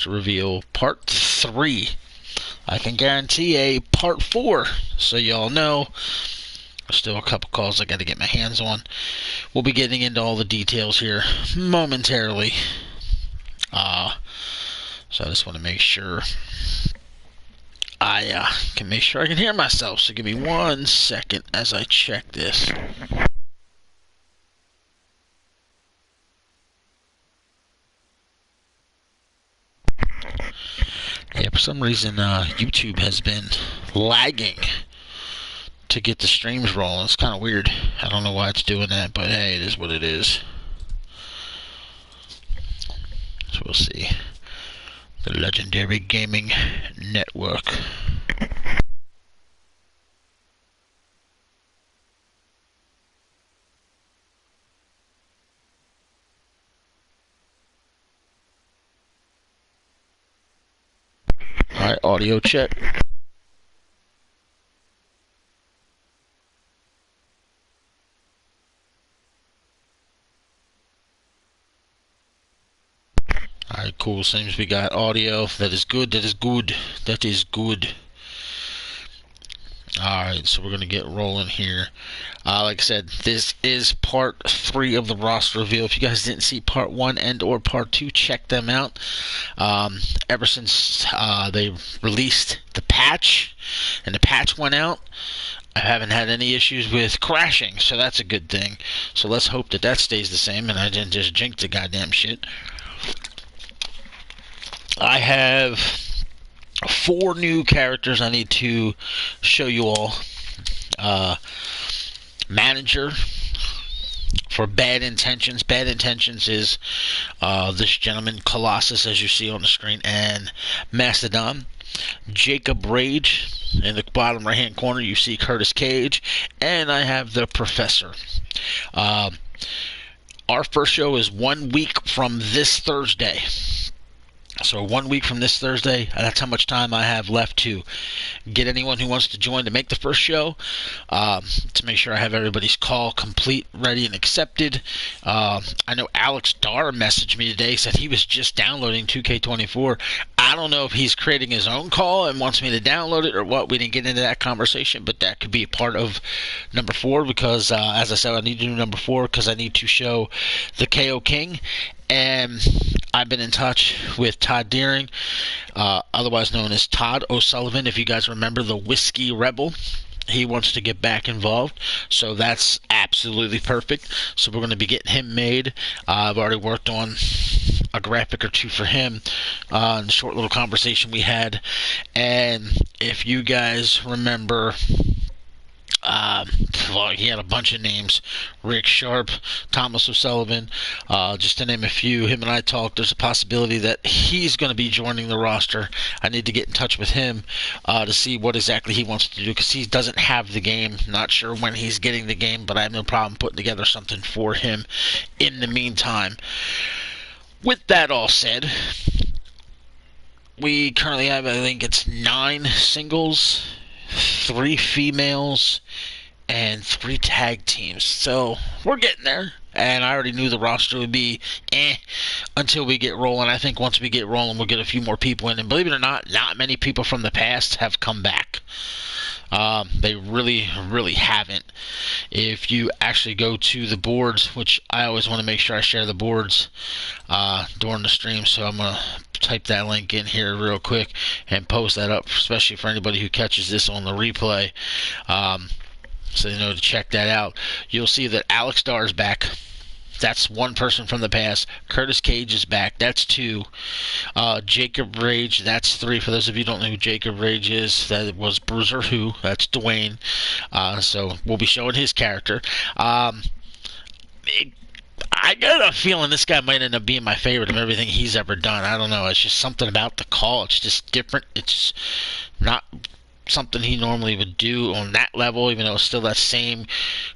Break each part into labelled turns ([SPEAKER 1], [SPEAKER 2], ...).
[SPEAKER 1] roster reveal part 3. I can guarantee a part 4, so y'all know. There's still a couple calls I got to get my hands on. We'll be getting into all the details here momentarily. So I just want to make sure I can make sure I can hear myself. So give me 1 second as I check this. Yeah, for some reason YouTube has been lagging to get the streams rolling. It's kind of weird. I don't know why it's doing that, but hey, it is what it is. So we'll see. The Legendary Gaming Network. Alright, audio check. Alright, cool. Seems we got audio. That is good. That is good. That is good. Alright, so we're going to get rolling here. Like I said, this is part 3 of the roster reveal. If you guys didn't see part 1 and or part 2, check them out. Ever since they released the patch, and the patch went out, I haven't had any issues with crashing, so that's a good thing. So let's hope that that stays the same, and I didn't just jinx the goddamn shit. I have 4 new characters I need to show you all. Manager for Bad Intentions. Bad Intentions is this gentleman, Colossus, as you see on the screen, and Mastodon. Jacob Rage. In the bottom right hand corner you see Curtis Cage, and I have the Professor. Our first show is 1 week from this Thursday. So 1 week from this Thursday, that's how much time I have left to get anyone who wants to join to make the first show, to make sure I have everybody's call complete, ready, and accepted. I know Alex Dar messaged me today, said he was just downloading 2K24. I don't know if he's creating his own call and wants me to download it or what. We didn't get into that conversation, but that could be a part of number 4 because, as I said, I need to do number 4 because I need to show the KO King. And I've been in touch with Todd Deering, otherwise known as Todd O'Sullivan, if you guys remember the Whiskey Rebel. He wants to get back involved, so that's absolutely perfect. So we're going to be getting him made. I've already worked on a graphic or 2 for him in the short little conversation we had. And if you guys remember, well, he had a bunch of names. Rick Sharp, Thomas O'Sullivan, just to name a few. Him and I talked. There's a possibility that he's going to be joining the roster. I need to get in touch with him to see what exactly he wants to do, because he doesn't have the game. Not sure when he's getting the game, but I have no problem putting together something for him in the meantime. With that all said, we currently have, I think it's 9 singles, 3 females, and 3 tag teams. So we're getting there, and I already knew the roster would be until we get rolling. I think once we get rolling, we'll get a few more people in, and believe it or not many people from the past have come back. They really haven't. If you actually go to the boards, which I always want to make sure I share the boards during the stream, so I'm going to type that link in here real quick and post that up, especially for anybody who catches this on the replay, so you know to check that out. You'll see that Alex Dar is back. That's 1 person from the past. Curtis Cage is back. That's 2. Jacob Rage, that's 3. For those of you who don't know who Jacob Rage is, that was Bruiser Who. That's Dwayne. So we'll be showing his character. I got a feeling this guy might end up being my favorite of everything he's ever done. I don't know. It's just something about the call. It's just different. It's not something he normally would do on that level, even though it's still that same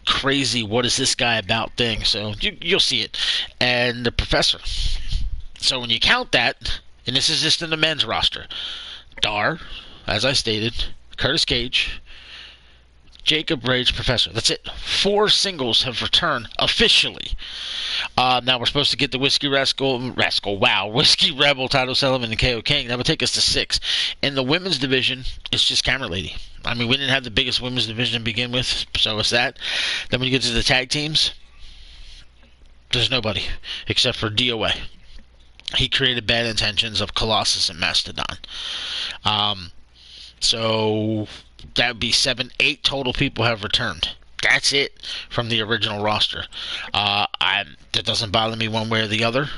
[SPEAKER 1] crazy what is this guy about thing. So you'll see it. And the Professor. So when you count that, and this is just in the men's roster, Dar, as I stated, Curtis Cage, Jacob Rage, Professor. That's it. 4 singles have returned officially. Now we're supposed to get the Whiskey Whiskey Rebel, Title Sullivan, and KO King. That would take us to 6. In the women's division, it's just Camera Lady. I mean, we didn't have the biggest women's division to begin with, so it's that. Then when you get to the tag teams, there's nobody except for DOA. He created Bad Intentions of Colossus and Mastodon. So that would be 7, 8 total people have returned. That's it from the original roster. That doesn't bother me one way or the other.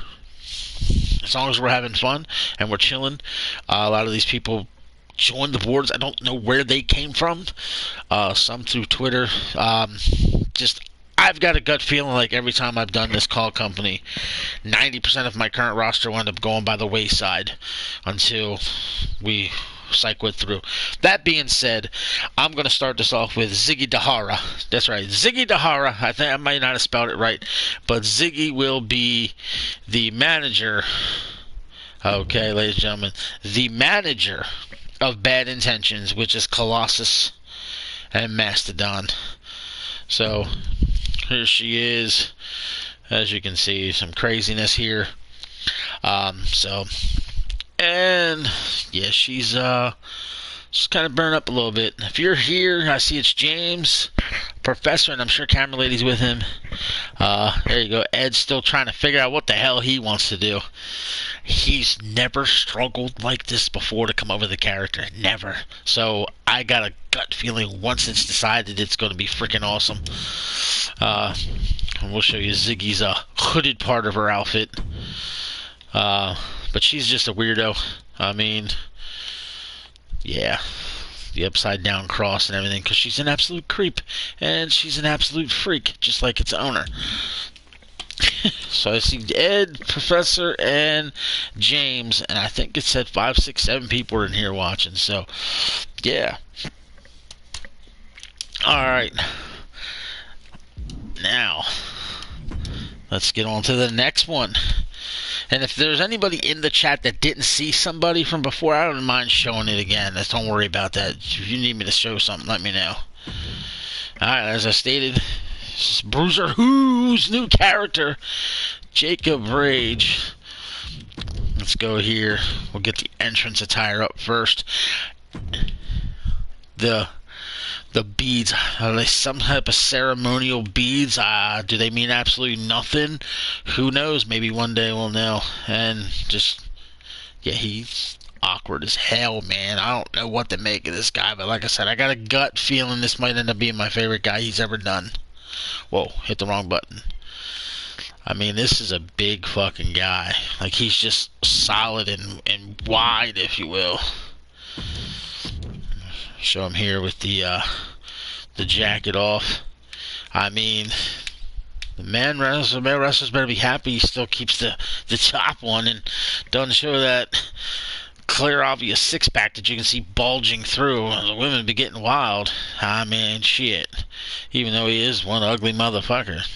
[SPEAKER 1] As long as we're having fun and we're chilling. A lot of these people joined the boards. I don't know where they came from. Some through Twitter. I've got a gut feeling like every time I've done this call company, 90% of my current roster will end up going by the wayside until we cycle it through. That being said, I'm going to start this off with Ziggy Dahara. That's right, Ziggy Dahara. I think I might not have spelled it right, but Ziggy will be the manager. Okay, ladies and gentlemen, the manager of Bad Intentions, which is Colossus and Mastodon. So here she is. As you can see, some craziness here. And yeah, she's kind of burning up a little bit. If you're here, I see it's James, Professor, and I'm sure Camera Lady's with him. There you go. Ed's still trying to figure out what the hell he wants to do. He's never struggled like this before to come over the character. Never. So I got a gut feeling once it's decided it's going to be freaking awesome. And we'll show you Ziggy's hooded part of her outfit. But she's just a weirdo. I mean, yeah, the upside down cross and everything, because she's an absolute creep, and she's an absolute freak, just like its owner. So I see Ed, Professor, and James, and I think it said 5, 6, 7 people are in here watching, so yeah. Alright. Now, let's get on to the next one. And if there's anybody in the chat that didn't see somebody from before, I don't mind showing it again. Don't worry about that. If you need me to show something, let me know. Alright, as I stated, this is Bruiser Who's new character, Jacob Rage. Let's go here. We'll get the entrance attire up first. The beads, are they some type of ceremonial beads? Do they mean absolutely nothing? Who knows? Maybe one day we'll know. And just, yeah, he's awkward as hell, man. I don't know what to make of this guy, but like I said, I got a gut feeling this might end up being my favorite guy he's ever done. Whoa, hit the wrong button. I mean, this is a big fucking guy. Like, he's just solid and wide, if you will. Show him here with the jacket off. I mean, the male wrestlers better be happy he still keeps the top one and doesn't show that clear, obvious six-pack that you can see bulging through. The women be getting wild. I mean, shit. Even though he is one ugly motherfucker.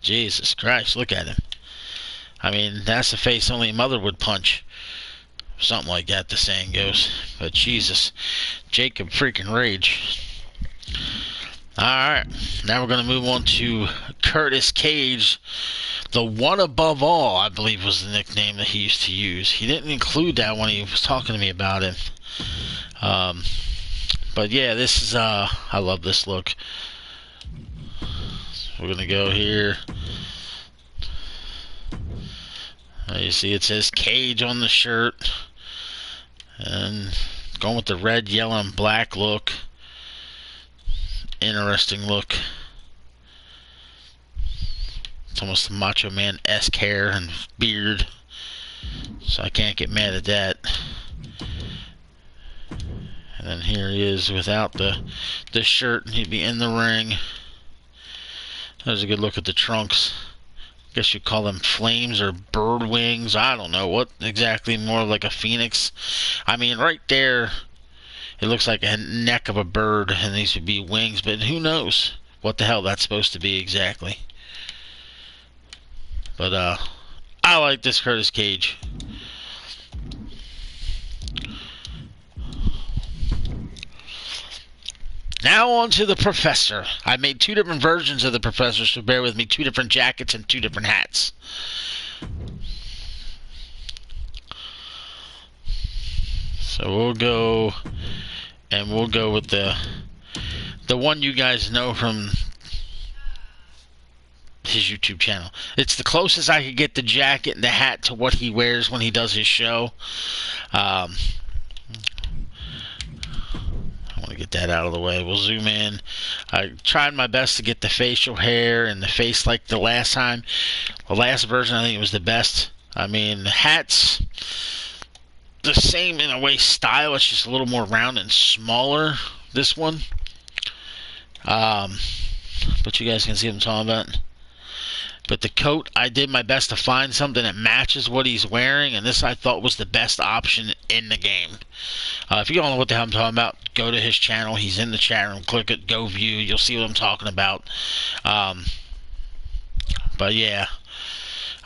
[SPEAKER 1] Jesus Christ, look at him. I mean, that's the face only a mother would punch. Something like that, the saying goes. But Jesus, Jacob freaking Rage. Alright, now we're going to move on to Curtis Cage. The one above all, I believe, was the nickname that he used to use. He didn't include that when he was talking to me about it. But yeah, this is, I love this look. We're going to go here. You see it says Cage on the shirt. And going with the red, yellow, and black look. Interesting look. It's almost a Macho Man-esque hair and beard. So I can't get mad at that. And then here he is without the shirt, and he'd be in the ring. There's a good look at the trunks. Guess you call them flames or bird wings. I don't know what exactly, more like a phoenix. I mean, right there, it looks like a neck of a bird, and these would be wings, but who knows what the hell that's supposed to be exactly. But, I like this Curtis Cage. Now on to the Professor. I made 2 different versions of the Professor, so bear with me. 2 different jackets and 2 different hats. So we'll go with the one you guys know from his YouTube channel. It's the closest I could get the jacket and the hat to what he wears when he does his show. I want to get that out of the way. We'll zoom in. I tried my best to get the facial hair and the face like the last time. The last version, I think it was the best. I mean, the hat's the same in a way style. It's just a little more round and smaller, this one. But you guys can see what I'm talking about. But the coat, I did my best to find something that matches what he's wearing, and this I thought was the best option in the game. If you don't know what the hell I'm talking about, go to his channel. He's in the chat room. Click it, go view. You'll see what I'm talking about. But yeah.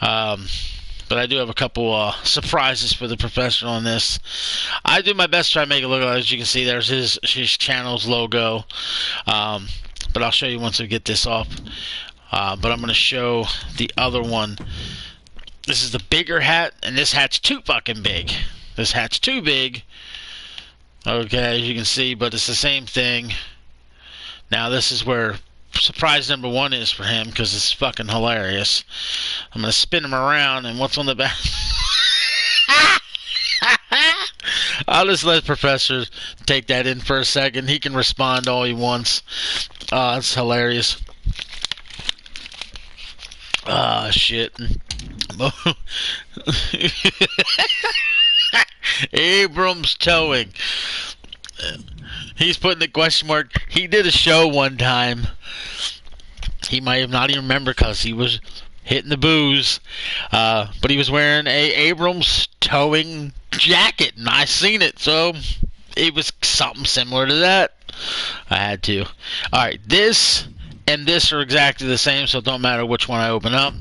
[SPEAKER 1] But I do have a couple surprises for the Professor on this. I do my best to try to make it look like, as you can see, there's his channel's logo. But I'll show you once we get this off. But I'm going to show the other one. This is the bigger hat, and this hat's too fucking big. This hat's too big. Okay, as you can see, but it's the same thing. Now this is where surprise number 1 is for him, because it's fucking hilarious. I'm going to spin him around, and what's on the back? I'll just let Professor take that in for a second. He can respond all he wants. It's hilarious. Shit. Abrams Towing. He's putting the question mark. He did a show one time. He might have not even remembered because he was hitting the booze. But he was wearing a Abrams Towing jacket, and I seen it, so it was something similar to that. I had to. Alright, this and this are exactly the same, so it don't matter which one I open up.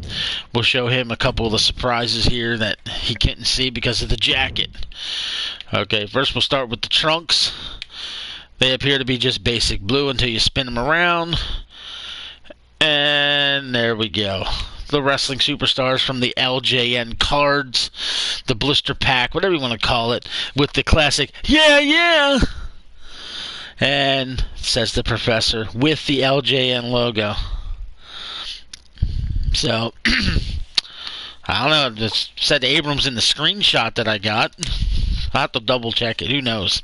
[SPEAKER 1] We'll show him a couple of the surprises here that he couldn't see because of the jacket. Okay, first we'll start with the trunks. They appear to be just basic blue until you spin them around. And there we go. The wrestling superstars from the LJN cards, the blister pack, whatever you want to call it, with the classic, yeah, yeah! And it says the Professor with the LJN logo. So, I don't know, it said Abrams in the screenshot that I got. I'll have to double check it, who knows.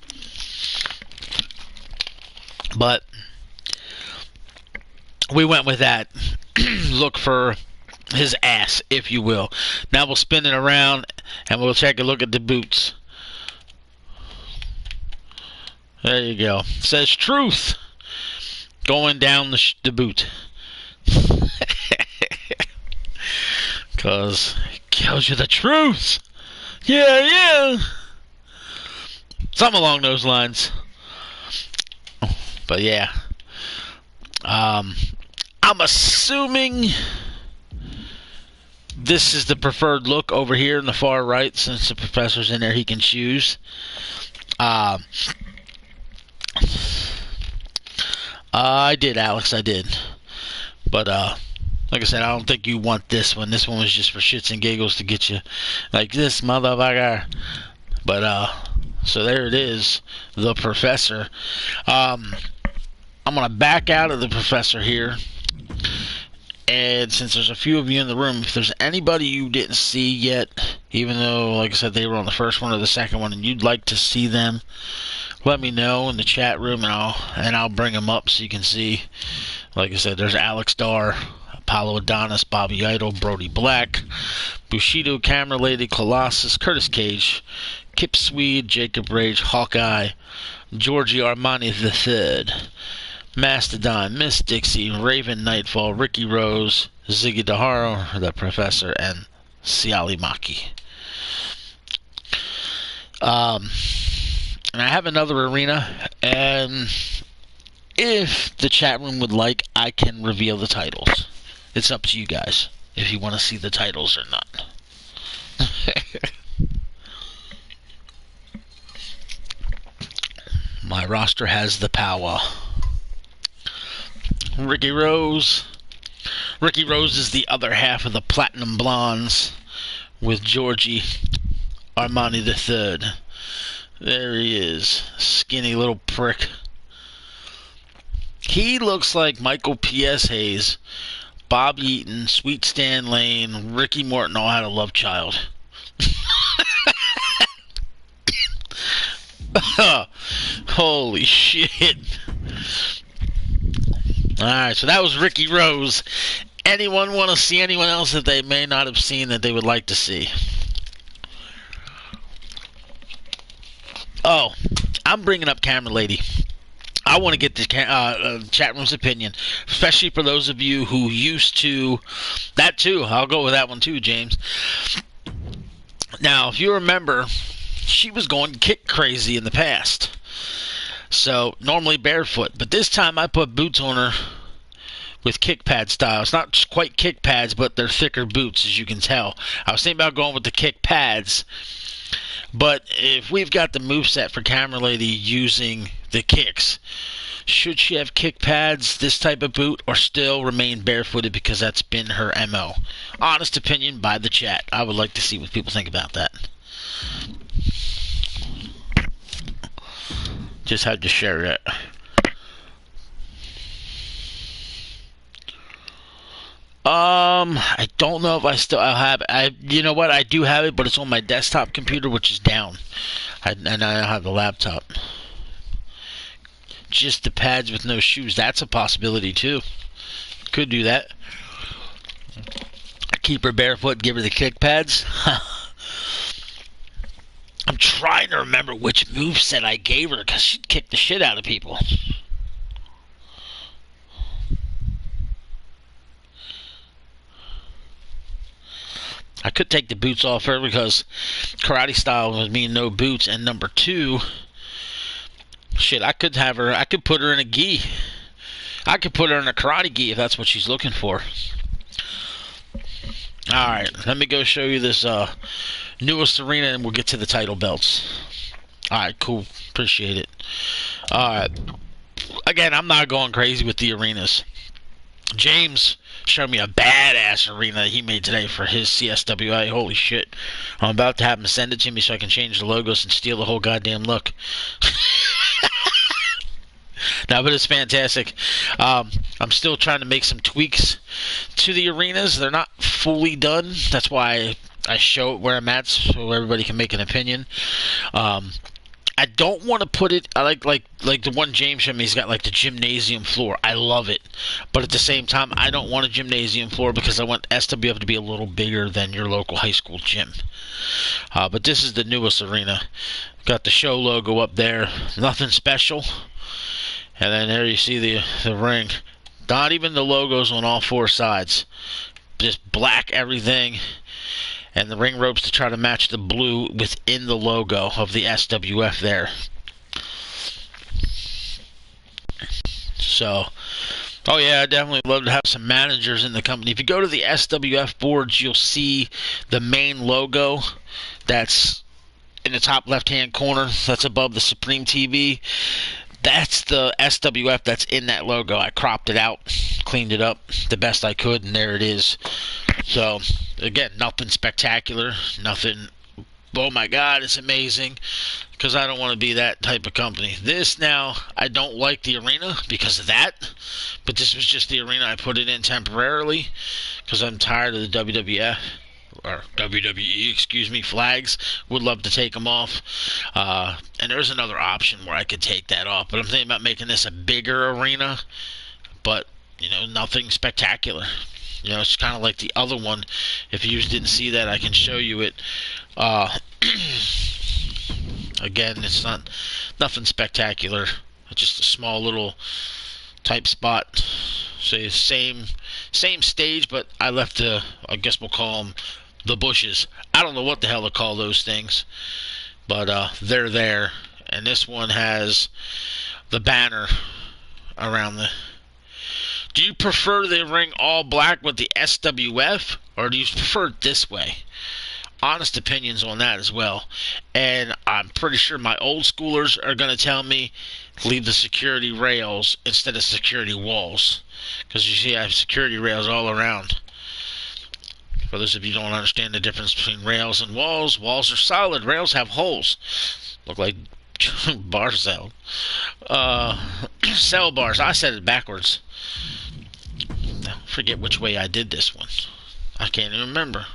[SPEAKER 1] But, we went with that look for his ass, if you will. Now we'll spin it around, and we'll take a look at the boots. There you go. It says truth going down the boot. Because it tells you the truth. Yeah, yeah. Something along those lines. But yeah. I'm assuming this is the preferred look over here in the far right. Since the Professor's in there, he can choose. I did, Alex, I did. But, like I said, I don't think you want this one. This one was just for shits and giggles to get you like this, motherfucker. But, so there it is, the Professor. I'm going to back out of the Professor here. And since there's a few of you in the room, if there's anybody you didn't see yet, even though, like I said, they were on the first one or the second one, and you'd like to see them, let me know in the chat room, and I'll bring them up so you can see. Like I said, there's Alex Dar, Apollo Adonis, Bobby Idol, Brody Black, Bushido, Camera Lady, Colossus, Curtis Cage, Kip Swede, Jacob Rage, Hawkeye, Georgie Armani III, Mastodon, Miss Dixie, Raven Nightfall, Ricky Rose, Ziggy Daharo, the Professor, and Siali Maki. And I have another arena, and if the chat room would like, I can reveal the titles. It's up to you guys if you want to see the titles or not. My roster has the power. Ricky Rose. Ricky Rose is the other half of the Platinum Blondes with Georgie Armani III. There he is. Skinny little prick. He looks like Michael P.S. Hayes, Bob Eaton, Sweet Stan Lane, Ricky Morton all had a love child. Holy shit. Alright, so that was Ricky Rose. Anyone want to see anyone else that they may not have seen that they would like to see? Oh, I'm bringing up Camera Lady. I want to get the chat room's opinion, especially for those of you who used to... That too, I'll go with that one too, James. Now, if you remember, she was going kick crazy in the past. So, normally barefoot. But this time I put boots on her with kick pad style. It's not quite kick pads, but they're thicker boots, as you can tell. I was thinking about going with the kick pads. But if we've got the moveset for Camera Lady using the kicks, should she have kick pads, this type of boot, or still remain barefooted because that's been her MO? Honest opinion by the chat. I would like to see what people think about that. Just had to share it. I don't know if I still have it. You know what? I do have it, but it's on my desktop computer, which is down. And I don't have the laptop. Just the pads with no shoes. That's a possibility, too. Could do that. Keep her barefoot, give her the kick pads. I'm trying to remember which moveset I gave her, because she'd kick the shit out of people. I could take the boots off her because karate style was mean no boots. And number two, shit, I could put her in a gi. I could put her in a karate gi if that's what she's looking for. Alright, let me go show you this newest arena and we'll get to the title belts. Alright, cool. Appreciate it. Alright. Again, I'm not going crazy with the arenas. James showed me a badass arena that he made today for his CSWA. Holy shit. I'm about to have him send it to me so I can change the logos and steal the whole goddamn look. No, but it's fantastic. I'm still trying to make some tweaks to the arenas. They're not fully done. That's why I show it where I'm at so everybody can make an opinion. I don't want to put it. I like the one James showed me. He's got like the gymnasium floor. I love it, but at the same time, I don't want a gymnasium floor because I want SWF to be a little bigger than your local high school gym. But this is the newest arena. Got the show logo up there. Nothing special. And then there you see the ring. Not even the logos on all four sides. Just black everything. And the ring ropes to try to match the blue within the logo of the SWF there. So, oh yeah, I definitely love to have some managers in the company. If you go to the SWF boards, you'll see the main logo that's in the top left-hand corner. That's above the Supreme TV. That's the SWF that's in that logo. I cropped it out, cleaned it up the best I could, and there it is. So, again, nothing spectacular, nothing, oh my god, it's amazing, because I don't want to be that type of company. This now, I don't like the arena because of that, but this was just the arena I put it in temporarily, because I'm tired of the WWF, or WWE, excuse me, flags. Would love to take them off. And there's another option where I could take that off, but I'm thinking about making this a bigger arena, but, you know, nothing spectacular. You know, it's kind of like the other one. If you didn't see that, I can show you it. Again, it's nothing spectacular. It's just a small little type spot. So same stage, but I left I guess we'll call them the bushes. I don't know what the hell to call those things, but they're there. And this one has the banner around the... Do you prefer the ring all black with the SWF, or do you prefer it this way? Honest opinions on that as well. And I'm pretty sure my old schoolers are going to tell me leave the security rails instead of security walls. because you see I have security rails all around. For those of you who don't understand the difference between rails and walls, walls are solid, rails have holes. Look like bar cell. Cell bars. I said it backwards. I forget which way I did this one. I can't even remember.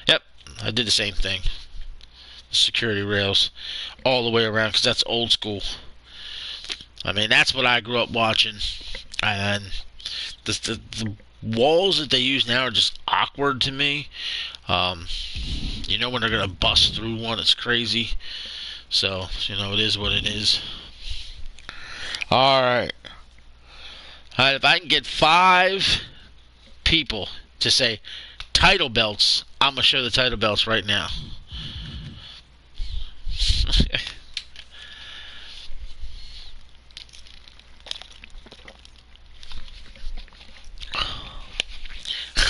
[SPEAKER 1] Yep, I did the same thing. Security rails all the way around, because that's old school. I mean, that's what I grew up watching. And the walls that they use now are just awkward to me. You know when they're going to bust through one, it's crazy. So, you know, it is what it is. Alright. Alright, if I can get 5 people to say title belts, I'm going to show the title belts right now.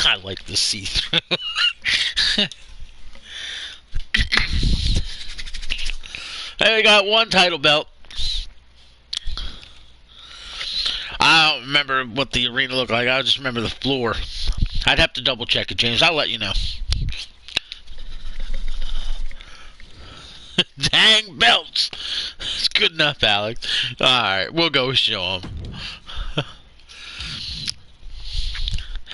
[SPEAKER 1] I like the see-through. Hey, we got 1 title belt. I don't remember what the arena looked like. I just remember the floor. I'd have to double check it, James. I'll let you know. Dang belts. It's good enough, Alex. Alright, we'll go show them.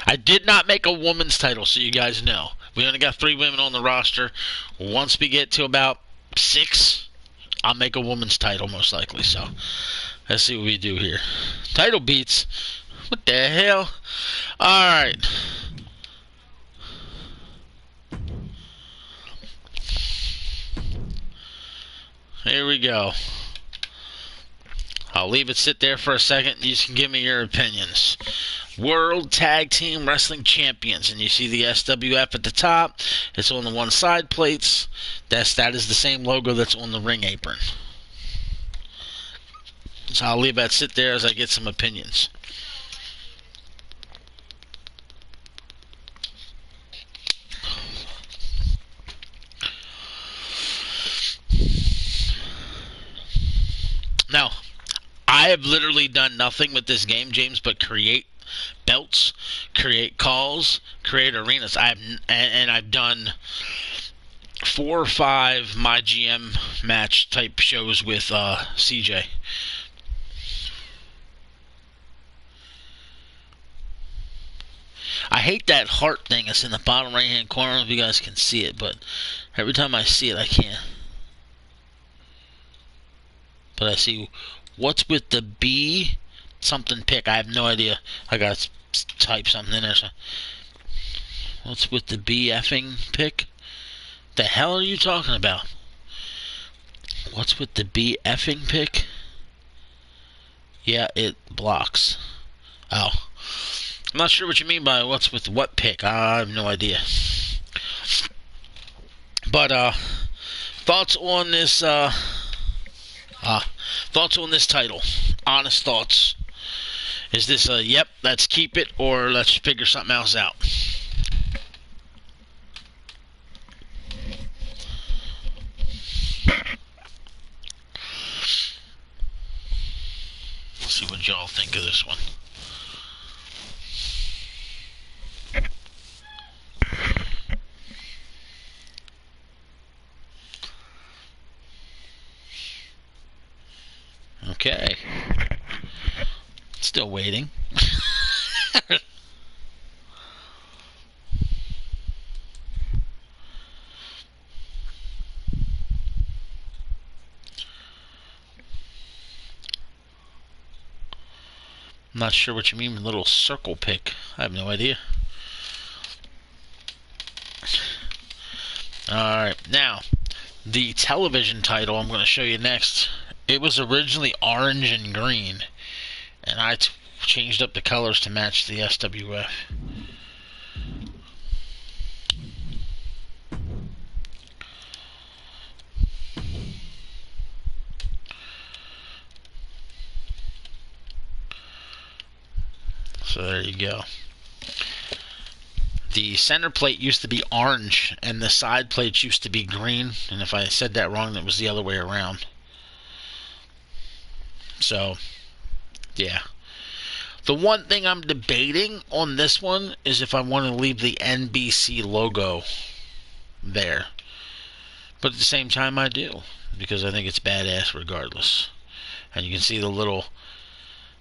[SPEAKER 1] I did not make a woman's title, so you guys know. We only got 3 women on the roster. Once we get to about 6, I'll make a woman's title, most likely. So, let's see what we do here. Title beats. What the hell? Alright. Here we go. I'll leave it sit there for a second. You can give me your opinions. World Tag Team Wrestling Champions, and you see the SWF at the top. It's on the one side plates. That is the same logo that's on the ring apron. So I'll leave that sit there as I get some opinions. Now, I have literally done nothing with this game, James, but create belts, create calls, create arenas. I've done 4 or 5 my GM match type shows with CJ. I hate that heart thing that's in the bottom right hand corner. I don't know if you guys can see it, but every time I see it I can't. But I see what's with the B something pick. I have no idea. I gotta type something in there. So. What's with the B effing pick? The hell are you talking about? What's with the B effing pick? Yeah, it blocks. Oh. I'm not sure what you mean by what's with what pick. I have no idea. But, thoughts on this, thoughts on this title. Honest thoughts. Is this a, yep, let's keep it, or let's figure something else out? Let's see what y'all think of this one. Okay. Still waiting. I'm not sure what you mean with a little circle pick. I have no idea. Alright, now, the television title I'm going to show you next. It was originally orange and green, and I changed up the colors to match the SWF. So there you go. The center plate used to be orange, and the side plates used to be green, and if I said that wrong, that was the other way around. So, yeah. The one thing I'm debating on this one is if I want to leave the NBC logo there. But at the same time, I do, because I think it's badass regardless. And you can see the little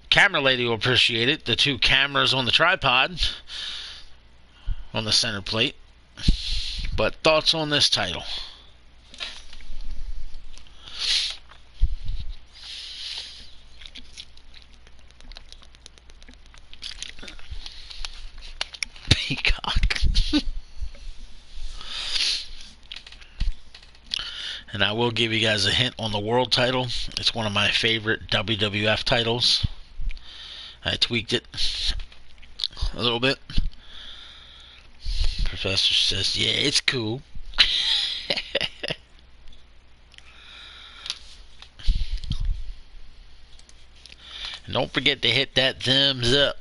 [SPEAKER 1] camera lady will appreciate it. The two cameras on the tripod on the center plate. But thoughts on this title? Peacock. And I will give you guys a hint on the world title. It's one of my favorite WWF titles. I tweaked it a little bit. Professor says, yeah, it's cool. And don't forget to hit that thumbs up.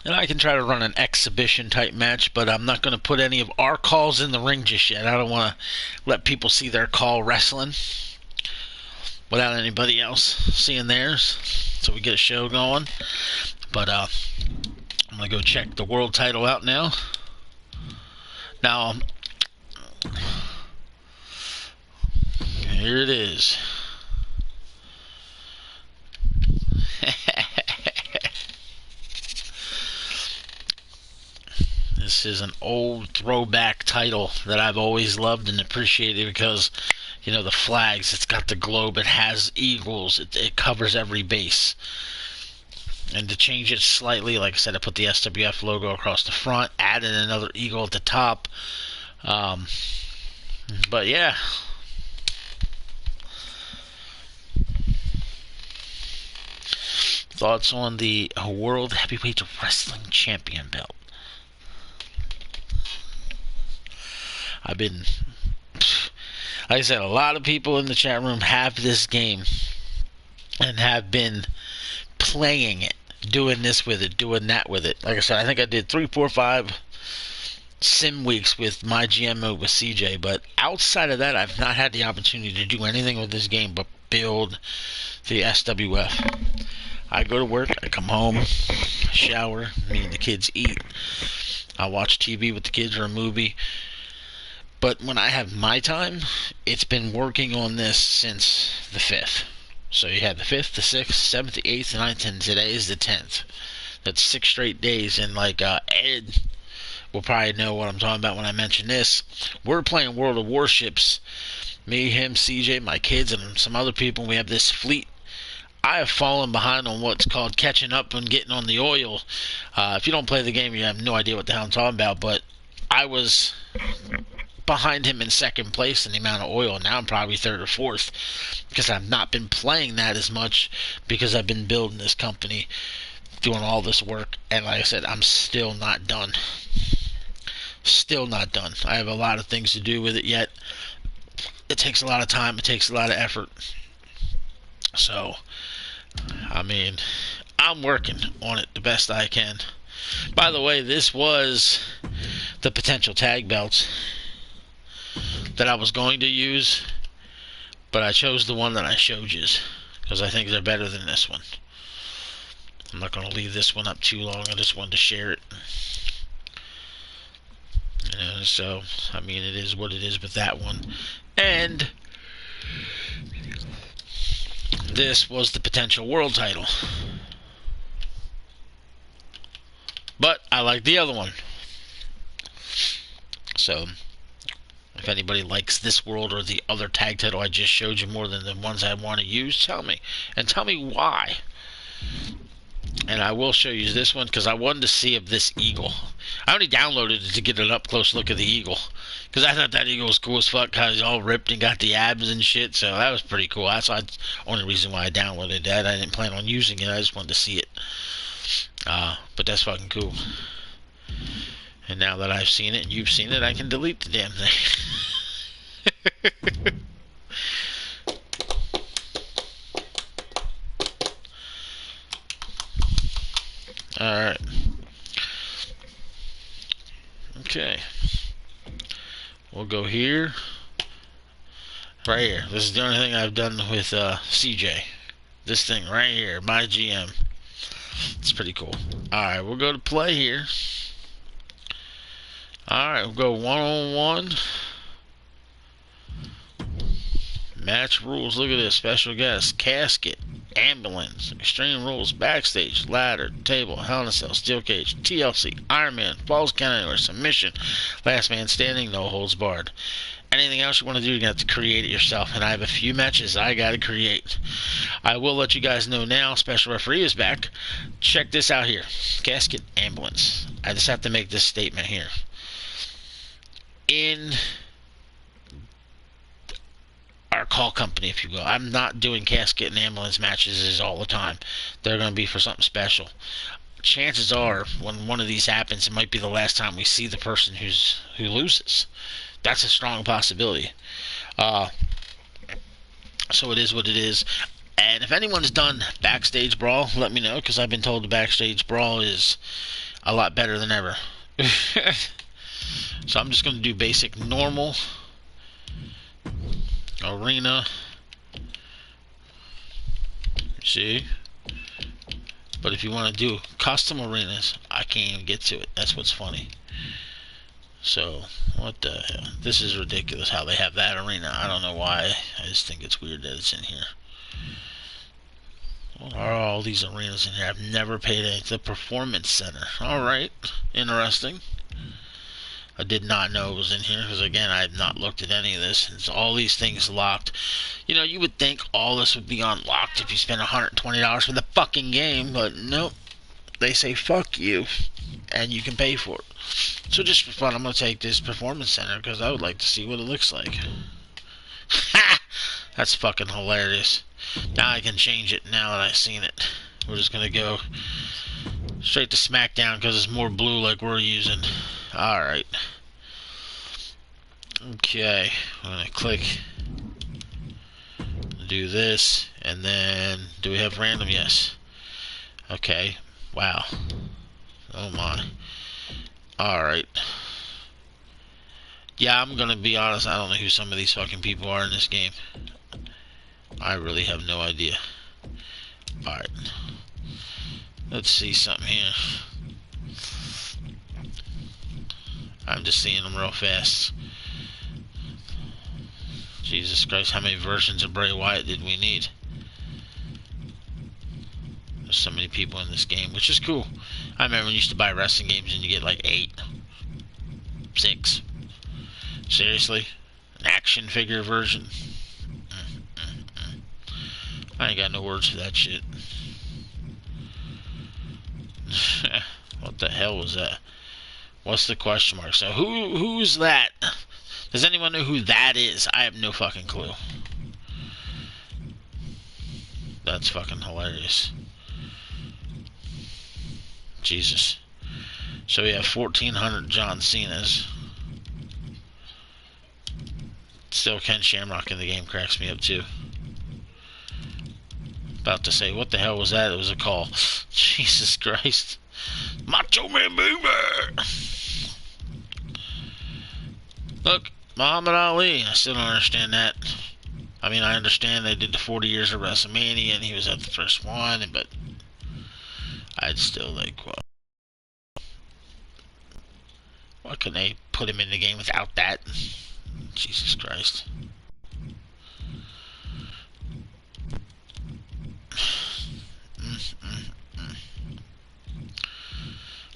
[SPEAKER 1] And I can try to run an exhibition type match, but I'm not going to put any of our calls in the ring just yet. I don't want to let people see their call wrestling without anybody else seeing theirs, so we get a show going. But I'm going to go check the world title out now. Now, here it is. This is an old throwback title that I've always loved and appreciated because, you know, the flags, it's got the globe, it has eagles, it covers every base. And to change it slightly, like I said, I put the SWF logo across the front, added another eagle at the top. But yeah. Thoughts on the World Heavyweight Wrestling Champion belt? I've been, like I said, a lot of people in the chat room have this game and have been playing it, doing this with it, doing that with it. Like I said, I think I did 3, 4, 5 sim weeks with my GM mode with CJ, but outside of that, I've not had the opportunity to do anything with this game but build the SWF. I go to work, I come home, shower, me and the kids eat, I watch TV with the kids or a movie. But when I have my time, it's been working on this since the 5th. So you had the 5th, the 6th, 7th, the 8th, the 9th, and today is the 10th. That's 6 straight days. And like Ed will probably know what I'm talking about when I mention this. We're playing World of Warships. Me, him, CJ, my kids, and some other people. We have this fleet. I have fallen behind on what's called catching up and getting on the oil. If you don't play the game, you have no idea what the hell I'm talking about. But I was behind him in second place in the amount of oil. Now I'm probably third or fourth because I've not been playing that as much because I've been building this company, doing all this work, and like I said, I'm still not done. Still not done. I have a lot of things to do with it yet. It takes a lot of time. It takes a lot of effort. So, I mean, I'm working on it the best I can. By the way, this was the potential tag belts that I was going to use, but I chose the one that I showed you because I think they're better than this one. I'm not going to leave this one up too long. I just wanted to share it. So, I mean, it is what it is with that one. And this was the potential world title. But I like the other one. So, if anybody likes this world or the other tag title I just showed you more than the ones I want to use, tell me. And tell me why. And I will show you this one because I wanted to see if this eagle. I only downloaded it to get an up-close look of the eagle. Because I thought that eagle was cool as fuck because it's all ripped and got the abs and shit. So that was pretty cool. That's the only reason why I downloaded that. I didn't plan on using it. I just wanted to see it. But that's fucking cool. And now that I've seen it and you've seen it, I can delete the damn thing. Alright. Okay. We'll go here. Right here. This is the only thing I've done with CJ. This thing right here, my GM. It's pretty cool. Alright, we'll go to play here. Alright, we'll go one-on-one. Match rules. Look at this. Special guest. Casket. Ambulance. Extreme rules. Backstage. Ladder. Table. Hell in a Cell. Steel cage. TLC. Iron Man. Falls Count Anywhere. Submission. Last man standing. No holds barred. Anything else you want to do, you're going to have to create it yourself. And I have a few matches I got to create. I will let you guys know now. Special referee is back. Check this out here. Casket. Ambulance. I just have to make this statement here. In our call company, if you will, I'm not doing casket and ambulance matches all the time. They're going to be for something special. Chances are, when one of these happens, it might be the last time we see the person who loses. That's a strong possibility. So it is what it is. And if anyone's done Backstage Brawl, let me know, because I've been told the Backstage Brawl is a lot better than ever. So I'm just going to do basic normal arena. See? But if you want to do custom arenas, I can't even get to it. That's what's funny. So, what the hell? This is ridiculous how they have that arena. I don't know why. I just think it's weird that it's in here. What are all these arenas in here? I've never paid any. The Performance Center. Alright. Interesting. I did not know it was in here because, again, I have not looked at any of this. It's all these things locked. You know, you would think all this would be unlocked if you spend $120 for the fucking game, but nope. They say fuck you, and you can pay for it. So just for fun, I'm going to take this Performance Center because I would like to see what it looks like. Ha! That's fucking hilarious. Now I can change it now that I've seen it. We're just going to go straight to SmackDown because it's more blue like we're using. Alright. Okay. I'm going to click. Do this. And then, do we have random? Yes. Okay. Wow. Oh my. Alright. Yeah, I'm going to be honest. I don't know who some of these fucking people are in this game. I really have no idea. Alright. Let's see something here. I'm just seeing them real fast. Jesus Christ, how many versions of Bray Wyatt did we need? There's so many people in this game, which is cool. I remember when you used to buy wrestling games and you get like 8, 6. Seriously? An action figure version? I ain't got no words for that shit. What the hell was that? What's the question mark? So who's that? Does anyone know who that is? I have no fucking clue. That's fucking hilarious. Jesus. So we have 1,400 John Cena's. Still Ken Shamrock in the game cracks me up too. About to say, what the hell was that? It was a call. Jesus Christ. Macho Man Boomer! Look, Muhammad Ali. I still don't understand that. I mean, I understand they did the 40 years of WrestleMania and he was at the first one, but I'd still like, well, why couldn't they put him in the game without that? Jesus Christ.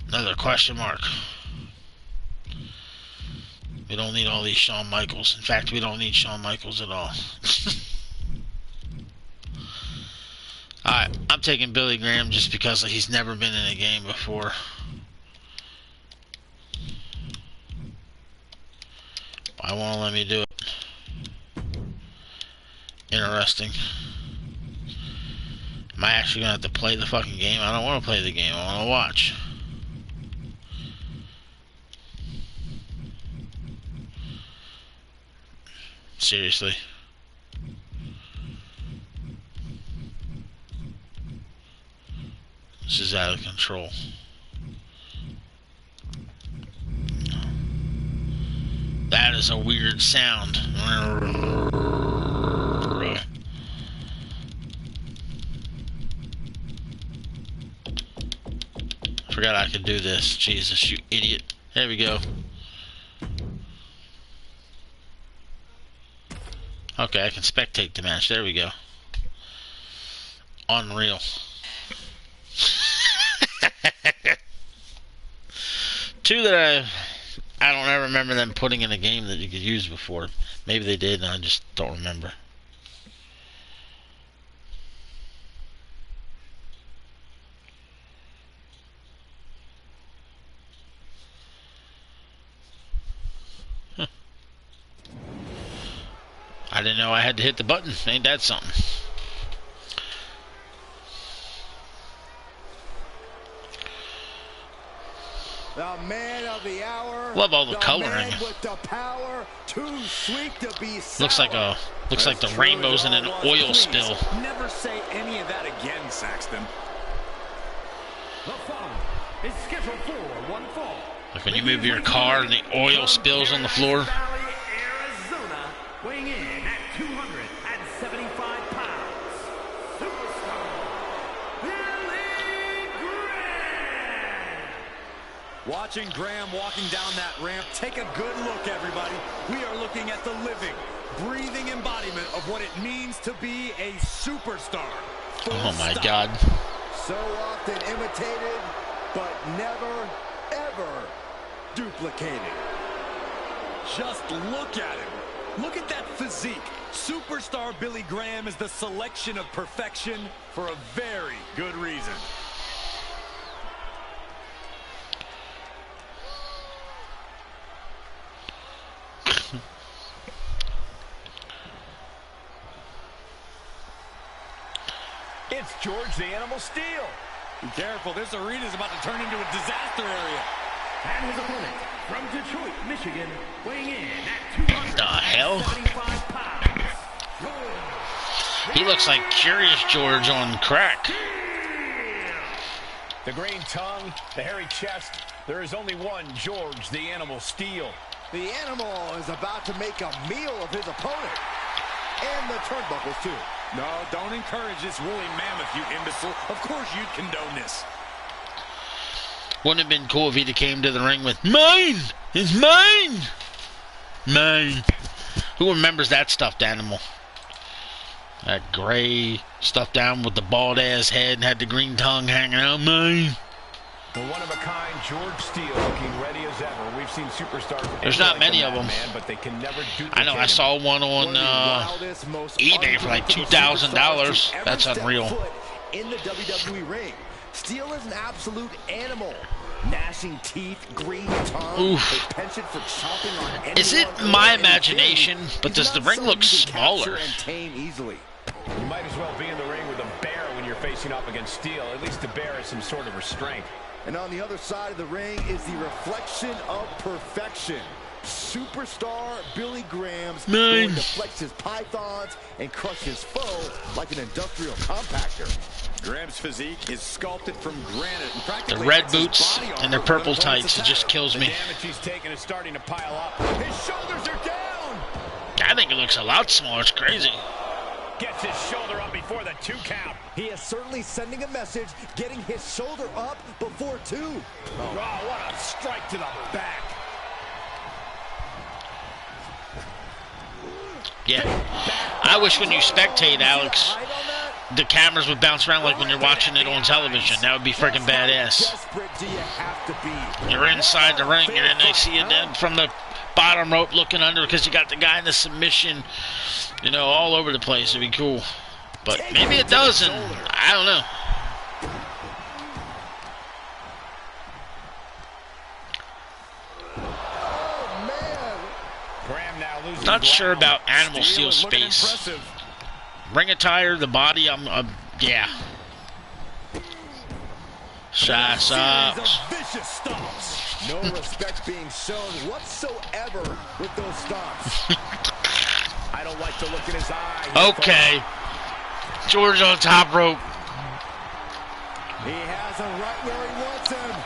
[SPEAKER 1] Another question mark. We don't need all these Shawn Michaels. In fact, we don't need Shawn Michaels at all. Alright, I'm taking Billy Graham just because he's never been in a game before. Why won't it let me do it? Interesting. Am I actually going to have to play the fucking game? I don't want to play the game. I want to watch. Seriously. This is out of control. That is a weird sound. forgot I could do this. Jesus, you idiot. There we go. Okay, I can spectate the match. There we go. Unreal. Two that I don't ever remember them putting in a game that you could use before. Maybe they did, and I just don't remember. Huh. I didn't know I had to hit the button. Ain't that something?
[SPEAKER 2] The man of the hour.
[SPEAKER 1] Love all the coloring.
[SPEAKER 2] With the power, too sweet to be sour.
[SPEAKER 1] Looks like the rainbows in an oil spill.
[SPEAKER 3] Never say any of that again, Saxton.
[SPEAKER 4] The following is scheduled for one fall.
[SPEAKER 1] Like when you move your car and the oil spills on the floor.
[SPEAKER 4] Valley, Arizona, weighing in at 275 pounds. Superstar Billy Graham.
[SPEAKER 3] Watching Graham walking down that ramp, take a good look, everybody. We are looking at the living, breathing embodiment of what it means to be a superstar.
[SPEAKER 1] Oh my God.
[SPEAKER 2] So often imitated, but never, ever duplicated.
[SPEAKER 3] Just look at him. Look at that physique. Superstar Billy Graham is the selection of perfection for a very good reason.
[SPEAKER 4] It's George the Animal Steel.
[SPEAKER 3] Be careful, this arena is about to turn into a disaster area.
[SPEAKER 4] And his opponent from Detroit, Michigan, weighing in at 275 pounds.
[SPEAKER 1] He looks like Curious George on crack.
[SPEAKER 5] The green tongue, the hairy chest. There is only one George the Animal Steel.
[SPEAKER 2] The animal is about to make a meal of his opponent. And the turnbuckles, too.
[SPEAKER 3] No, don't encourage this woolly mammoth, you imbecile. Of course you'd condone this.
[SPEAKER 1] Wouldn't have been cool if he'd came to the ring with, "Mine! It's mine! Mine!" Who remembers that stuffed animal? That gray stuffed animal with the bald-ass head and had the green tongue hanging out. Mine!
[SPEAKER 5] The one-of-a-kind George Steele looking ready as ever. We've seen superstars.
[SPEAKER 1] There's not many of them.
[SPEAKER 5] But they can never
[SPEAKER 1] I know, I saw one on eBay for like $2,000. That's unreal.
[SPEAKER 2] In the WWE ring, Steele is an absolute animal. Gnashing teeth, green tongue, a penchant for chomping on anyone.
[SPEAKER 1] Is it my imagination, but does the ring look smaller?
[SPEAKER 2] And tame easily.
[SPEAKER 5] You might as well be in the ring with a bear when you're facing up against Steele. At least the bear has some sort of restraint.
[SPEAKER 2] And on the other side of the ring is the reflection of perfection. Superstar Billy Graham's going to flex his pythons and crush his foe like an industrial compactor.
[SPEAKER 3] Graham's physique is sculpted from granite. And practically
[SPEAKER 1] the red boots and their purple tights, it just kills me.
[SPEAKER 5] The damage he's taken is starting to pile up.
[SPEAKER 3] His shoulders are down.
[SPEAKER 1] I think it looks a lot smaller. It's crazy.
[SPEAKER 5] Gets his shoulder up before the 2 count.
[SPEAKER 2] He is certainly sending a message, getting his shoulder up before 2.
[SPEAKER 5] Oh, what a strike to the back.
[SPEAKER 1] Yeah. I wish when you spectate, Alex, the cameras would bounce around like when you're watching it on television. That would be freaking badass. You're inside the ring, and then they see you then from the bottom rope looking under because you got the guy in the submission, you know, all over the place. It'd be cool. But maybe it doesn't. I don't know. Not sure about Animal Steel's space. Ring attire, the body, yeah.
[SPEAKER 2] Shy
[SPEAKER 1] sucks.
[SPEAKER 2] No respect being shown whatsoever with those stomps.
[SPEAKER 5] I don't like the look in his eye.
[SPEAKER 1] Okay. George on top rope.
[SPEAKER 2] He has him right where he wants him.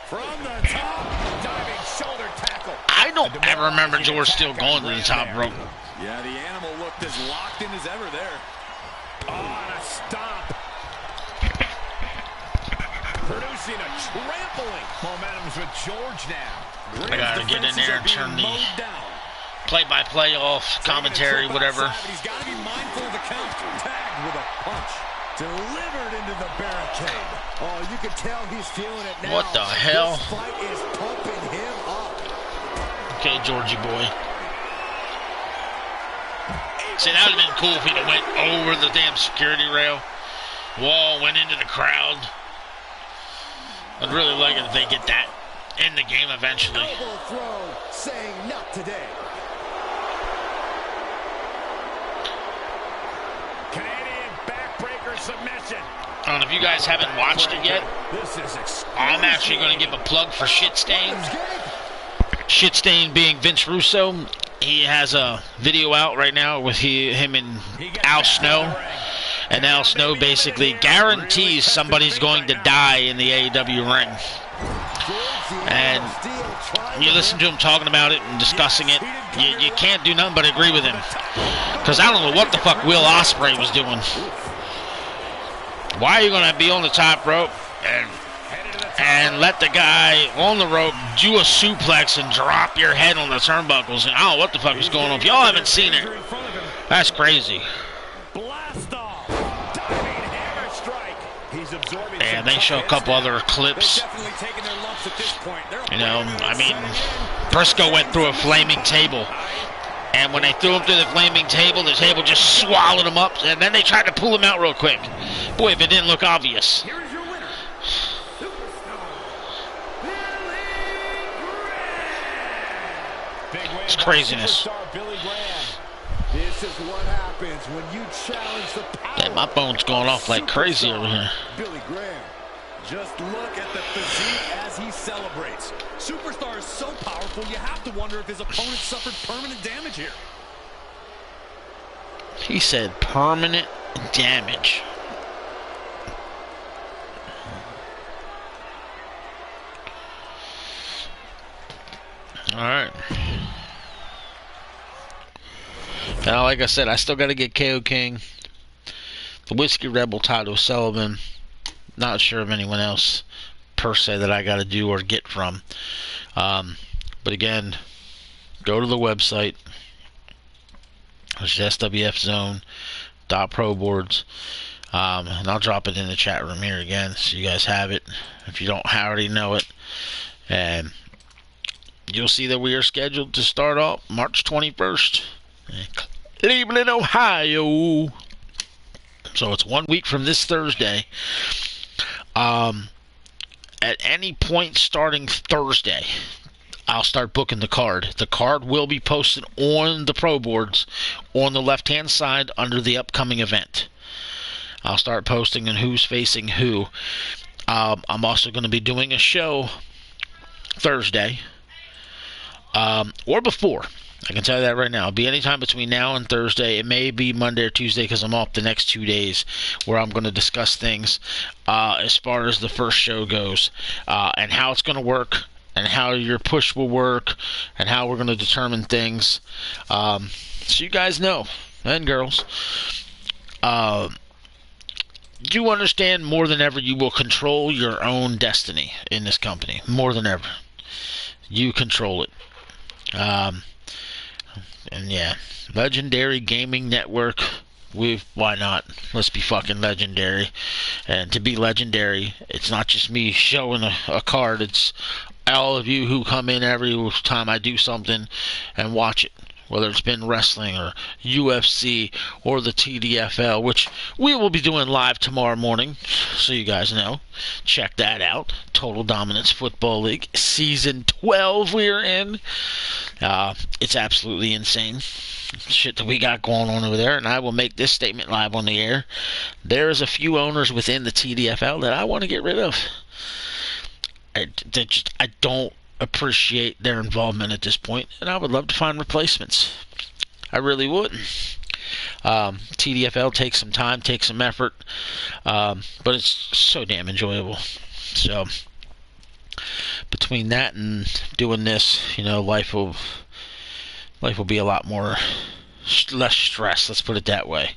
[SPEAKER 3] From the top, diving shoulder tackle.
[SPEAKER 1] I don't ever remember George still going to the top rope.
[SPEAKER 3] Yeah, the animal looked as locked in as ever there.
[SPEAKER 5] Oh, and a stomp. Facing a trampling. Momentum's with George now.
[SPEAKER 1] I gotta get in there and turn the play-by-play off, commentary, whatever.
[SPEAKER 3] He's got to be mindful of the count. Tagged with a punch. Delivered into the barricade.
[SPEAKER 2] Oh, you can tell he's feeling it now.
[SPEAKER 1] What the hell?
[SPEAKER 2] This fight is pumping him up.
[SPEAKER 1] Okay, Georgie boy. See, that would have been cool if he'd have went over the damn security rail. Wall went into the crowd. I'd really like it if they get that in the game eventually.
[SPEAKER 2] Elbow throw, saying not today.
[SPEAKER 5] Canadian backbreaker submission.
[SPEAKER 1] I don't know if you guys haven't watched it yet.
[SPEAKER 5] This is
[SPEAKER 1] I'm actually going to give a plug for Shitstain. Shitstain being Vince Russo. He has a video out right now with him and Al Snow. And Al Snow basically guarantees somebody's going to die in the AEW ring. And you listen to him talking about it and discussing it, you can't do nothing but agree with him. Because I don't know what the fuck Will Ospreay was doing. Why are you going to be on the top rope and let the guy on the rope do a suplex and drop your head on the turnbuckles? And I don't know what the fuck is going on. If y'all haven't seen it, that's crazy. And they show a couple other clips. You know, I mean, Briscoe went through a flaming table. And when they threw him through the flaming table, the table just swallowed him up. And then they tried to pull him out real quick. Boy, if it didn't look obvious.
[SPEAKER 4] Here is your winner,
[SPEAKER 1] It's craziness.
[SPEAKER 2] This is what happens when you challenge the power.
[SPEAKER 1] Yeah, my phone's going off like crazy over here.
[SPEAKER 2] Billy Graham.
[SPEAKER 3] Just look at the physique as he celebrates. Superstar is so powerful, you have to wonder if his opponent suffered permanent damage here.
[SPEAKER 1] He said permanent damage. All right. Now, like I said, I still got to get KO King, the Whiskey Rebel, Title Sullivan. Not sure of anyone else per se that I got to do or get from. But again, go to the website, which is SWFzone.proboards. And I'll drop it in the chat room here again so you guys have it if you don't already know it. And you'll see that we are scheduled to start off March 21st. Cleveland, Ohio. So it's 1 week from this Thursday. At any point starting Thursday, I'll start booking the card. The card will be posted on the Pro Boards on the left-hand side under the upcoming event. I'll start posting on who's facing who. I'm also going to be doing a show Thursday or before. I can tell you that right now. It'll be anytime between now and Thursday. It may be Monday or Tuesday because I'm off the next 2 days where I'm going to discuss things as far as the first show goes and how it's going to work and how your push will work and how we're going to determine things. So you guys know, and girls, you understand more than ever you will control your own destiny in this company. More than ever. You control it. And yeah, Legendary Gaming Network, why not? Let's be fucking legendary. And to be legendary, it's not just me showing a card, it's all of you who come in every time I do something and watch it. Whether it's been wrestling or UFC or the TDFL, which we will be doing live tomorrow morning, so you guys know. Check that out. Total Dominance Football League, Season 12 we're in. It's absolutely insane. Shit that we got going on over there, and I will make this statement live on the air. There is a few owners within the TDFL that I want to get rid of. I don't appreciate their involvement at this point, and I would love to find replacements. I really would. TDFL takes some time, takes some effort, but it's so damn enjoyable. So between that and doing this, you know, life will be a lot more less stress. Let's put it that way.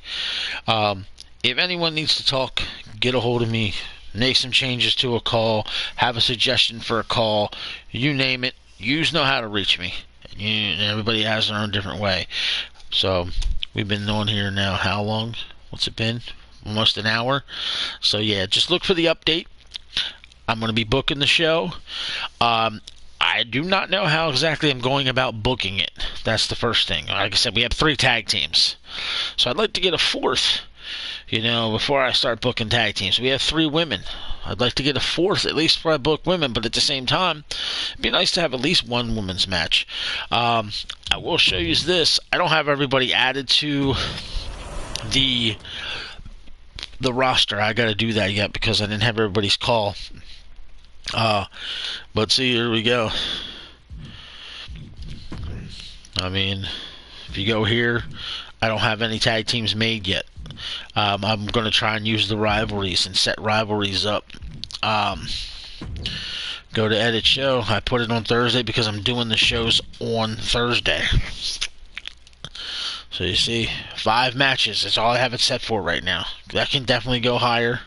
[SPEAKER 1] If anyone needs to talk, get a hold of me. make some changes to a call, have a suggestion for a call, you name it, you know how to reach me. And everybody has their own different way. So we've been on here now, how long? What's it been? Almost an hour. So yeah, just look for the update. I'm going to be booking the show. I do not know how exactly I'm going about booking it. That's the first thing. Like I said, we have 3 tag teams. So I'd like to get a 4th, before I start booking tag teams. We have 3 women. I'd like to get a 4th, at least before I book women, but at the same time, it'd be nice to have at least one women's match. I will show you this. I don't have everybody added to the roster. I got to do that yet because I didn't have everybody's call. But see, here we go. I mean, if you go here, I don't have any tag teams made yet. I'm going to try and use the rivalries and set rivalries up. Go to edit show. I put it on Thursday because I'm doing the shows on Thursday. So you see, 5 matches. That's all I have it set for right now. That can definitely go higher.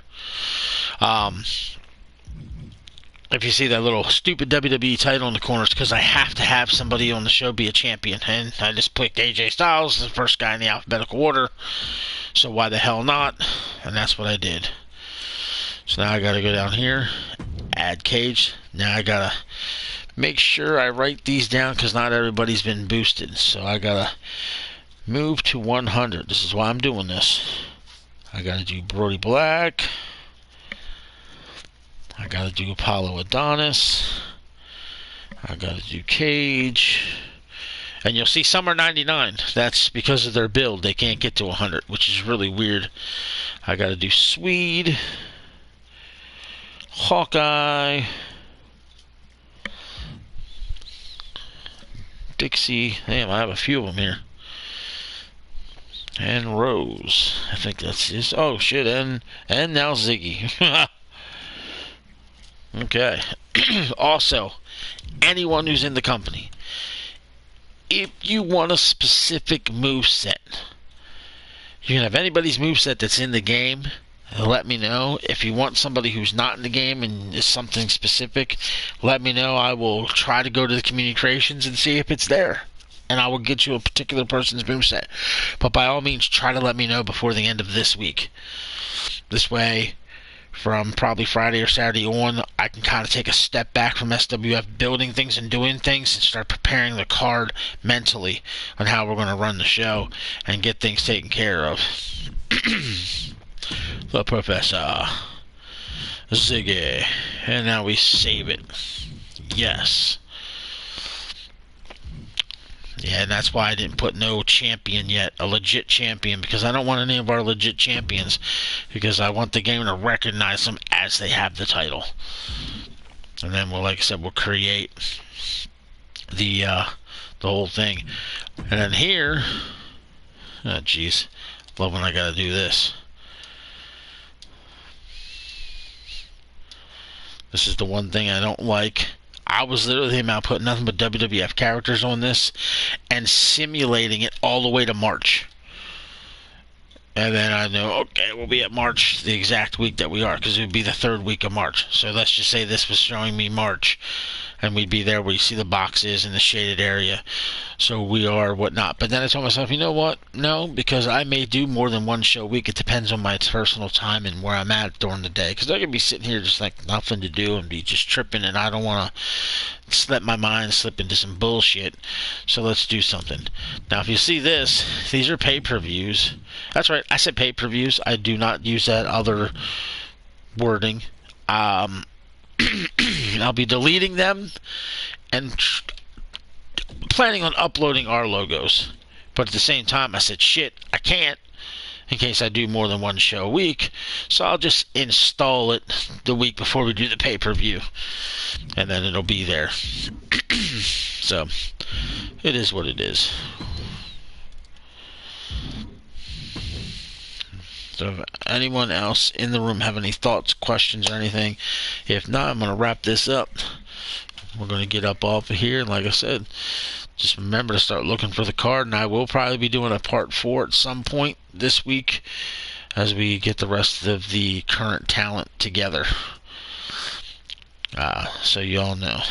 [SPEAKER 1] If you see that little stupid WWE title in the corner, it's because I have to have somebody on the show be a champion. And I just picked AJ Styles, the first guy in the alphabetical order. So why the hell not? And that's what I did. So now I got to go down here, add cage. Now I got to make sure I write these down because not everybody's been boosted. So I got to move to 100. This is why I'm doing this. I got to do Brody Black. I gotta do Apollo Adonis. I gotta do Cage. And you'll see some are 99. That's because of their build. They can't get to 100, which is really weird. I gotta do Swede. Hawkeye. Dixie. Damn, I have a few of them here. And Rose. I think that's his. Oh, shit. And now Ziggy. Okay. Also, anyone who's in the company, if you want a specific moveset, you can have anybody's moveset that's in the game. Let me know. If you want somebody who's not in the game and is something specific, let me know. I will try to go to the community creations and see if it's there. And I will get you a particular person's moveset. But by all means, try to let me know before the end of this week. This way, from probably Friday or Saturday on, I can kind of take a step back from SWF building things and doing things and start preparing the card mentally on how we're going to run the show and get things taken care of. The Professor Ziggy. And now we save it. Yes. Yeah, and that's why I didn't put no champion yet, a legit champion, because I don't want any of our legit champions, because I want the game to recognize them as they have the title. And then, well, like I said, we'll create the whole thing. And then here, oh jeez, love when I gotta do this. This is the one thing I don't like. I was literally about putting nothing but WWF characters on this and simulating it all the way to March. And then I know, okay, we'll be at March the exact week that we are, because it would be the 3rd week of March. So let's just say this was showing me March, and we'd be there where you see the boxes in the shaded area. So we are whatnot. But then I told myself, you know what? No, because I may do more than one show a week. It depends on my personal time and where I'm at during the day. Because I could be sitting here just like nothing to do and be just tripping, and I don't want to let my mind slip into some bullshit. So let's do something. Now, if you see this, these are pay-per-views. That's right, I said pay-per-views. I do not use that other wording. I'll be deleting them and planning on uploading our logos. But at the same time, I said, shit, I can't, in case I do more than one show a week. So I'll just install it the week before we do the pay-per-view. And then it'll be there. So, it is what it is. So if anyone else in the room have any thoughts, questions, or anything, if not, I'm going to wrap this up. We're going to get up off of here, and like I said, just remember to start looking for the card, and I will probably be doing a part 4 at some point this week. as we get the rest of the current talent together. So you all know.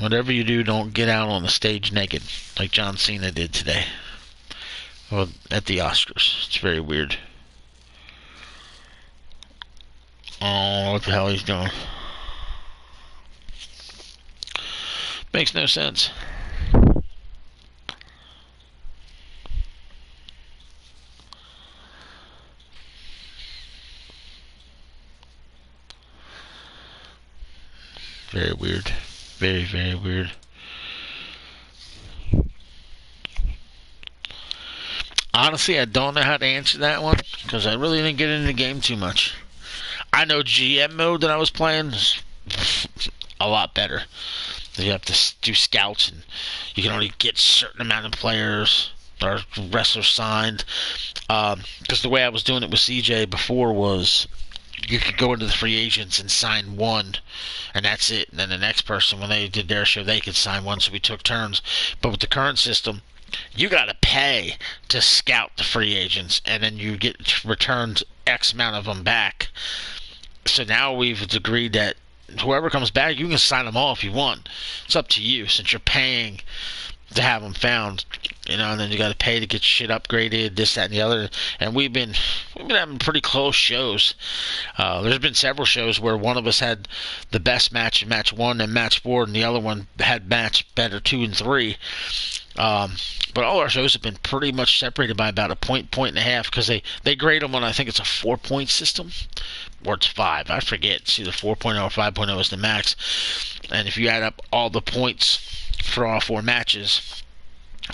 [SPEAKER 1] Whatever you do, don't get out on the stage naked like John Cena did today. Well, at the Oscars. It's very weird. Oh, what the hell he's doing? Makes no sense. Very weird. Very, very weird. Honestly, I don't know how to answer that one because I really didn't get into the game too much. I know GM mode that I was playing is a lot better. You have to do scouts, and you can only get a certain amount of players or wrestlers signed. Because the way I was doing it with CJ before was you could go into the free agents and sign one, and that's it. And then the next person, when they did their show, they could sign one, so we took turns. But with the current system, you got to pay to scout the free agents, and then you get returned X amount of them back. So now we've agreed that whoever comes back, you can sign them all if you want. It's up to you, since you're paying to have them found, and then you got to pay to get shit upgraded, this, that, and the other. And we've been having pretty close shows. There's been several shows where one of us had the best match in match 1 and match 4, and the other one had match better 2 and 3. But all our shows have been pretty much separated by about a point and a half, because they grade them on, I think it's a 4-point system, or it's 5, I forget. It's either 4.0 or 5.0 is the max. And if you add up all the points for all 4 matches,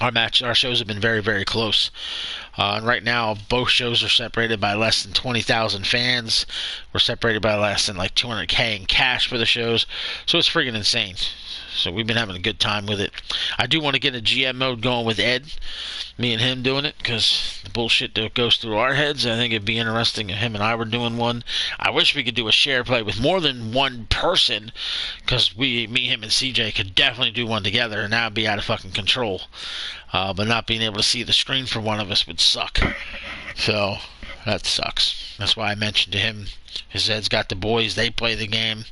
[SPEAKER 1] our shows have been very, very close. And right now, both shows are separated by less than 20,000 fans. We're separated by less than like 200K in cash for the shows. So it's freaking insane. So we've been having a good time with it. I do want to get a GM mode going with Ed, me and him doing it, because the bullshit that goes through our heads, I think it'd be interesting if him and I were doing one. I wish we could do a share play with more than one person, because me, him, and CJ could definitely do one together, and that would be out of fucking control. But not being able to see the screen for one of us would suck. So that sucks. That's why I mentioned to him, his Ed's got the boys, they play the game.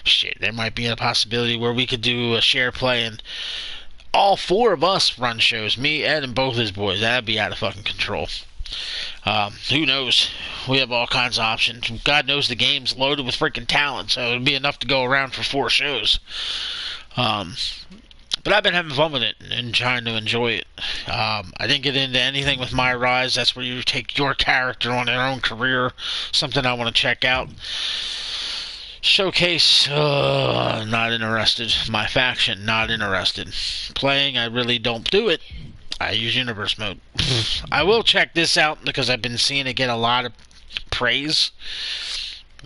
[SPEAKER 1] Shit, there might be a possibility where we could do a share play and all 4 of us run shows, me, Ed, and both his boys. That'd be out of fucking control. Who knows? We have all kinds of options. God knows the game's loaded with freaking talent, so it'd be enough to go around for 4 shows. But I've been having fun with it and trying to enjoy it. I didn't get into anything with My Rise. That's where you take your character on their own career. Something I want to check out. Showcase, not interested. My faction, not interested. Playing, I really don't do it. I use Universe mode. I will check this out because I've been seeing it get a lot of praise.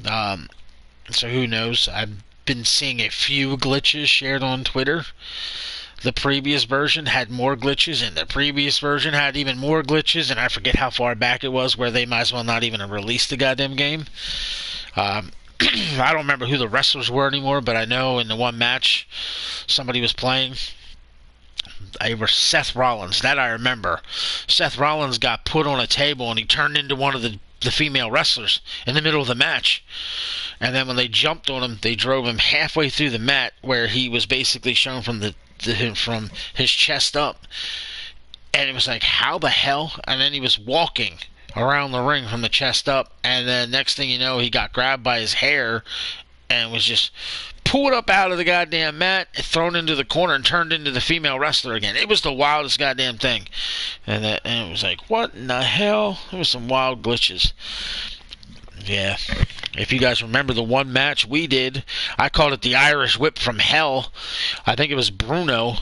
[SPEAKER 1] So who knows? I've been seeing a few glitches shared on Twitter. The previous version had more glitches, and the previous version had even more glitches, and I forget how far back it was where they might as well not even have released the goddamn game. I don't remember who the wrestlers were anymore, but I know in the one match somebody was playing. They were Seth Rollins. That I remember. Seth Rollins got put on a table, and he turned into one of the female wrestlers in the middle of the match. And then when they jumped on him, they drove him halfway through the mat, where he was basically shown from from his chest up. And it was like, how the hell? And then he was walking around the ring from the chest up, and then next thing you know, he got grabbed by his hair and was just pulled up out of the goddamn mat, thrown into the corner, and turned into the female wrestler again. It was the wildest goddamn thing. And it was like, what in the hell? There was some wild glitches. Yeah. If you guys remember the one match we did, I called it the Irish Whip from Hell. I think it was Bruno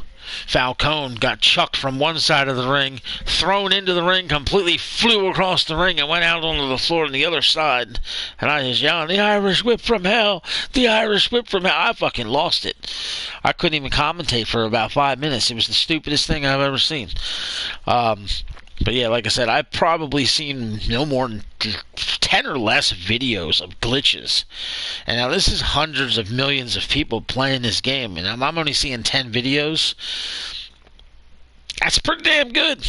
[SPEAKER 1] Falcone got chucked from one side of the ring, thrown into the ring, completely flew across the ring and went out onto the floor on the other side. And I just yelling, the Irish Whip from Hell, the Irish Whip from Hell. I fucking lost it. I couldn't even commentate for about 5 minutes. It was the stupidest thing I've ever seen. But yeah, like I said, I've probably seen no more than 10 or less videos of glitches. And now this is hundreds of millions of people playing this game, and I'm only seeing 10 videos. That's pretty damn good.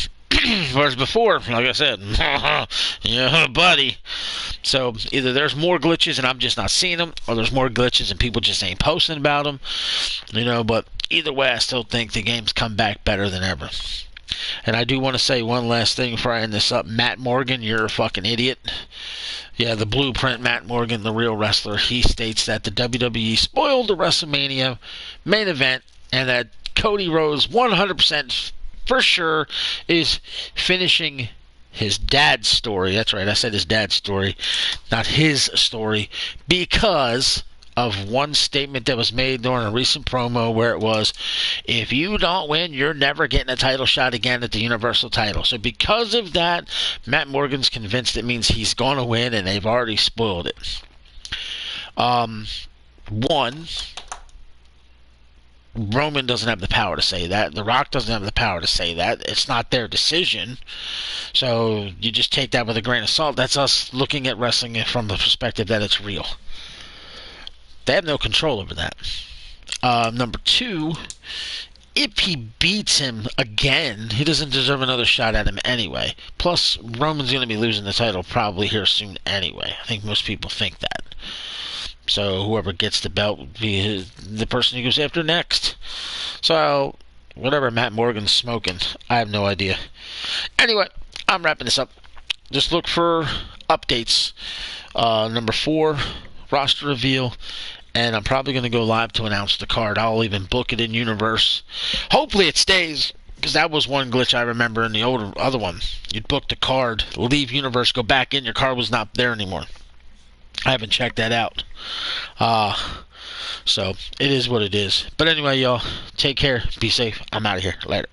[SPEAKER 1] Whereas before, like I said, yeah, buddy. So either there's more glitches and I'm just not seeing them, or there's more glitches and people just ain't posting about them. But either way, I still think the game's come back better than ever. And I do want to say one last thing before I end this up. Matt Morgan, you're a fucking idiot. Yeah, the Blueprint Matt Morgan, the real wrestler, he states that the WWE spoiled the WrestleMania main event and that Cody Rhodes 100% for sure is finishing his dad's story. That's right, I said his dad's story, not his story, because of one statement that was made during a recent promo where it was, if you don't win, you're never getting a title shot again at the Universal title. So because of that, Matt Morgan's convinced it means he's going to win, and they've already spoiled it. One, Roman doesn't have the power to say that. The Rock doesn't have the power to say that. It's not their decision. So you just take that with a grain of salt. That's us looking at wrestling from the perspective that it's real. They have no control over that. Number two, if he beats him again, he doesn't deserve another shot at him anyway. Plus, Roman's going to be losing the title probably here soon anyway. I think most people think that. So whoever gets the belt would be the person he goes after next. So whatever Matt Morgan's smoking, I have no idea. Anyway, I'm wrapping this up. Just look for updates. Number 4, roster reveal. And I'm probably going to go live to announce the card. I'll even book it in Universe. Hopefully it stays, because that was one glitch I remember in the other one. You'd book the card, leave Universe, go back in, your card was not there anymore. I haven't checked that out. So, it is what it is. But anyway, y'all, take care. Be safe. I'm out of here. Later.